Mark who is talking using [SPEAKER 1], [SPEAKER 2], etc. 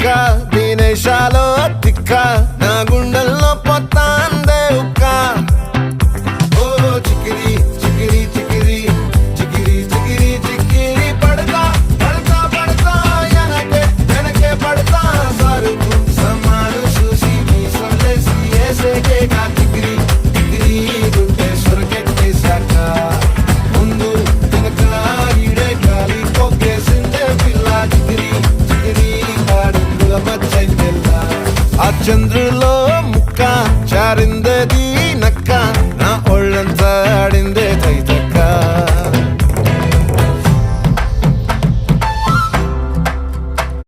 [SPEAKER 1] తిక్క దినేశాలో తిక్క నా గుండెల్లో పొత్తాందే ఉక్క ఓ చికిరి చికిరి చికిరి చికిరి చికిరి చికిరి పడతా పడతా పడతా వెనకే పడతా సరుకు సమాను చూసి మీ సొల్లేసి ఏసేకేగా చికిరి చికిరి గుండె సొరకెట్టేశాక ముందు వెనక ఈడే గాలి కొక్కేసిందే పిల్ల చికిరి చికిరి ఆడుగుల మచ్చై పిల్ల ఆ చంద్రుల